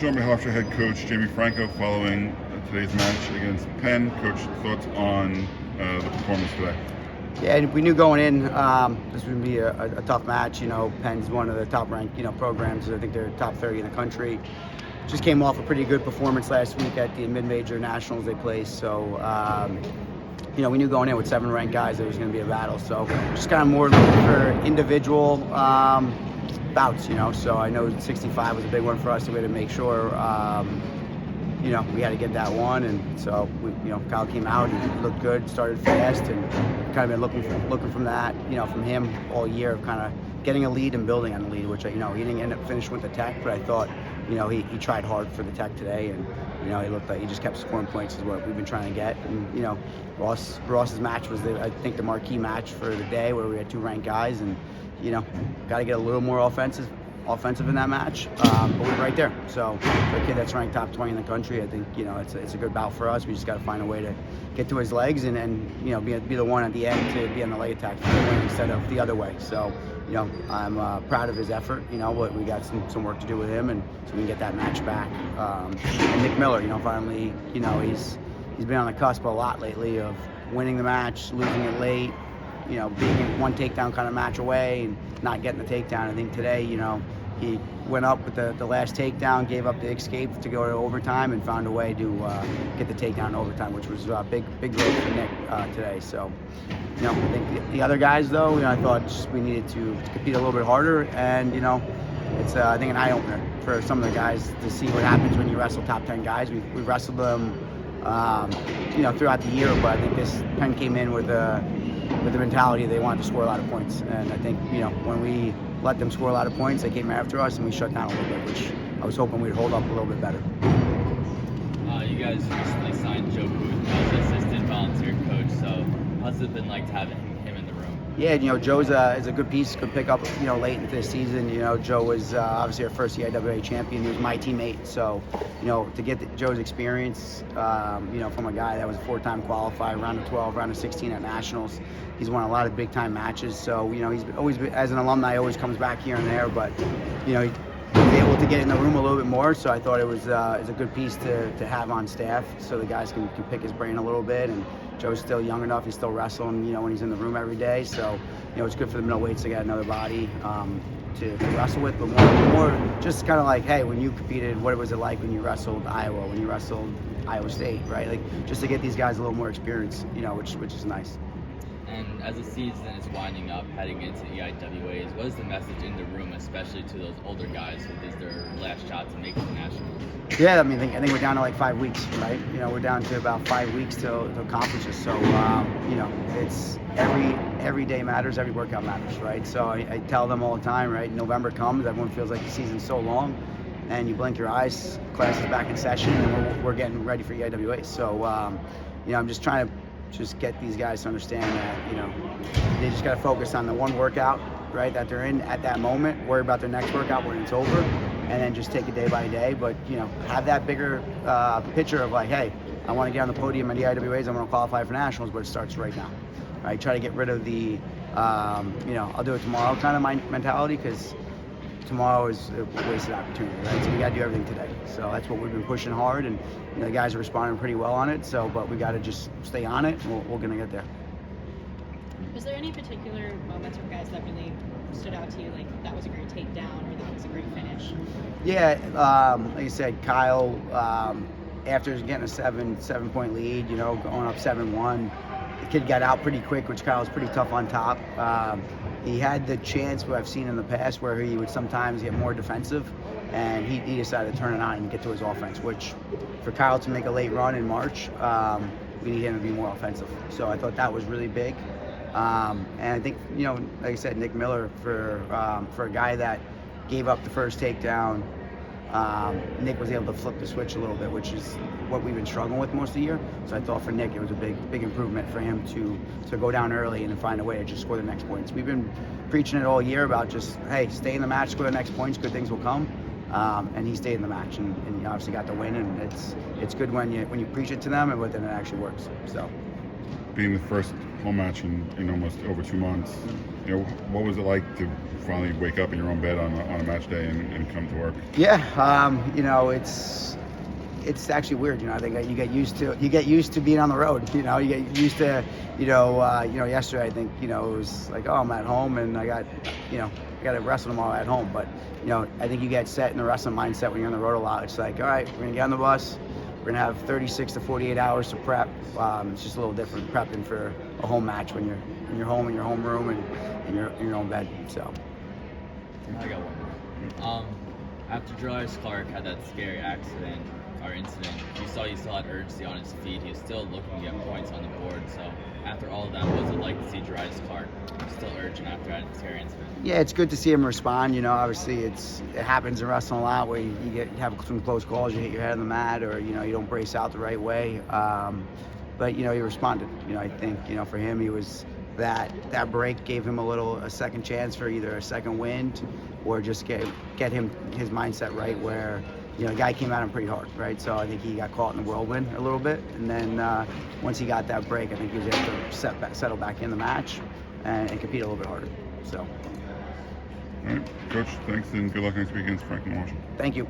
joined by Hofstra head coach Jamie Franco following today's match against Penn. Coach, thoughts on the performance today? Yeah, we knew going in this would be a tough match. You know, Penn's one of the top-ranked programs. I think they're top 30 in the country. Just came off a pretty good performance last week at the mid-major nationals they placed. So, we knew going in with 7 ranked guys that it was going to be a battle. So, just kind of more looking for individual bouts. So I know 65 was a big one for us. So we had to make sure. We had to get that one, and so Kyle came out and looked good, started fast, and kind of been looking from that, from him all year of kind of getting a lead and building on the lead, which he didn't end up finishing with the tech, but I thought, he tried hard for the tech today, and he looked like he just kept scoring points is what we've been trying to get, and Ross's match was I think the marquee match for the day where we had 2 ranked guys, and got to get a little more offensive in that match, but we're right there. So for a kid that's ranked top 20 in the country, I think it's a good bout for us. We just got to find a way to get to his legs and be the one at the end to be on the leg attack instead of the other way. So I'm proud of his effort. But we got some work to do with him, and so we can get that match back. And Nick Miller, finally, he's been on the cusp a lot lately of winning the match, losing it late. Being one takedown kind of match away and not getting the takedown. I think today, he went up with the last takedown, gave up the escape to go to overtime, and found a way to get the takedown in overtime, which was a big growth for Nick today. So, I think the other guys, though, I thought we needed to compete a little bit harder, and it's I think an eye opener for some of the guys to see what happens when you wrestle top 10 guys. We wrestled them, throughout the year, but I think this Penn came in with the mentality they wanted to score a lot of points, and I think when we let them score a lot of points, they came after us and we shut down a little bit, which I was hoping we'd hold up a little bit better. You guys recently signed Joe Booth as assistant volunteer coach, so how's it been like to have him in the room? Yeah, Joe's is a good piece, good pickup. Late into the season, Joe was obviously our first EIWA champion. He was my teammate, so to get Joe's experience, from a guy that was a 4-time qualifier, round of 12, round of 16 at nationals. He's won a lot of big time matches, so he's always been, as an alumni, always comes back here and there, but he's able to get in the room a little bit more. So I thought it's a good piece to have on staff, so the guys can pick his brain a little bit. And Joe's still young enough; he's still wrestling, when he's in the room every day. So it's good for the middleweights to get another body to wrestle with, but more just kind of like, hey, when you competed, what was it like when you wrestled Iowa, when you wrestled Iowa State, right? Like just to get these guys a little more experience, which is nice. And as the season is winding up, heading into EIWAs, what is the message in the room, especially to those older guys who this is their last shot to make it to nationals? Yeah, I think we're down to like 5 weeks, right? We're down to about 5 weeks till conferences. So, it's every day matters, every workout matters, right? So I tell them all the time, right? November comes, everyone feels like the season's so long, and you blink your eyes, class is back in session, and we're getting ready for EIWAs. So, I'm just trying to get these guys to understand that, they just got to focus on the one workout, right, that they're in at that moment, worry about their next workout when it's over, and then just take it day by day. But, have that bigger picture of like, hey, I want to get on the podium at the IWAs, I want to qualify for nationals, but it starts right now, right? Try to get rid of the, I'll do it tomorrow kind of mentality, because tomorrow is a wasted opportunity, right? So we got to do everything today. So that's what we've been pushing hard, and the guys are responding pretty well on it. So, but we got to just stay on it, and we're going to get there. Was there any particular moments or guys that really stood out to you, like that was a great takedown or that was a great finish? Yeah, like I said, Kyle, after getting a 7-point lead, going up 7-1, the kid got out pretty quick, which Kyle's pretty tough on top. He had the chance, what I've seen in the past, where he would sometimes get more defensive, and he decided to turn it on and get to his offense, which for Kyle to make a late run in March, we need him to be more offensive. So I thought that was really big. And I think, like I said, Nick Miller, for a guy that gave up the first takedown, Nick was able to flip the switch a little bit, which is what we've been struggling with most of the year. So I thought for Nick, it was a big improvement for him to go down early and then find a way to just score the next points. We've been preaching it all year about just, hey, stay in the match, score the next points, good things will come. And he stayed in the match, and he obviously got the win. And it's good when you preach it to them, and then it actually works. So, being the first home match in almost over 2 months, Yeah. what was it like to finally wake up in your own bed on a match day and come to work? Yeah. It's actually weird. I think you get used to being on the road. You get used to, yesterday I think, it was like, oh, I'm at home and I got to wrestle tomorrow at home. But, I think you get set in the wrestling mindset when you're on the road a lot. It's like, all right, we're going to get on the bus. We're going to have 36 to 48 hours to prep. It's just a little different prepping for a home match when you're in your home, in your home room, and in your own bed. So. I got one more. After Darius Clark had that scary accident or incident, you still had urgency on his feet. He was still looking to get points on the board. So after all of that, what was it like to see Darius Clark still urgent after that scary incident? Yeah, it's good to see him respond. Obviously it happens in wrestling a lot where you have some close calls, you hit your head on the mat, or you don't brace out the right way. But he responded. I think for him, he was that break gave him a second chance for either a second wind or just get him his mindset right where the guy came at him pretty hard, right? So I think he got caught in the whirlwind a little bit, and then once he got that break, I think he was able to settle back in the match and compete a little bit harder. So. All right, Coach, thanks and good luck next week against Franco Postmatch. Thank you.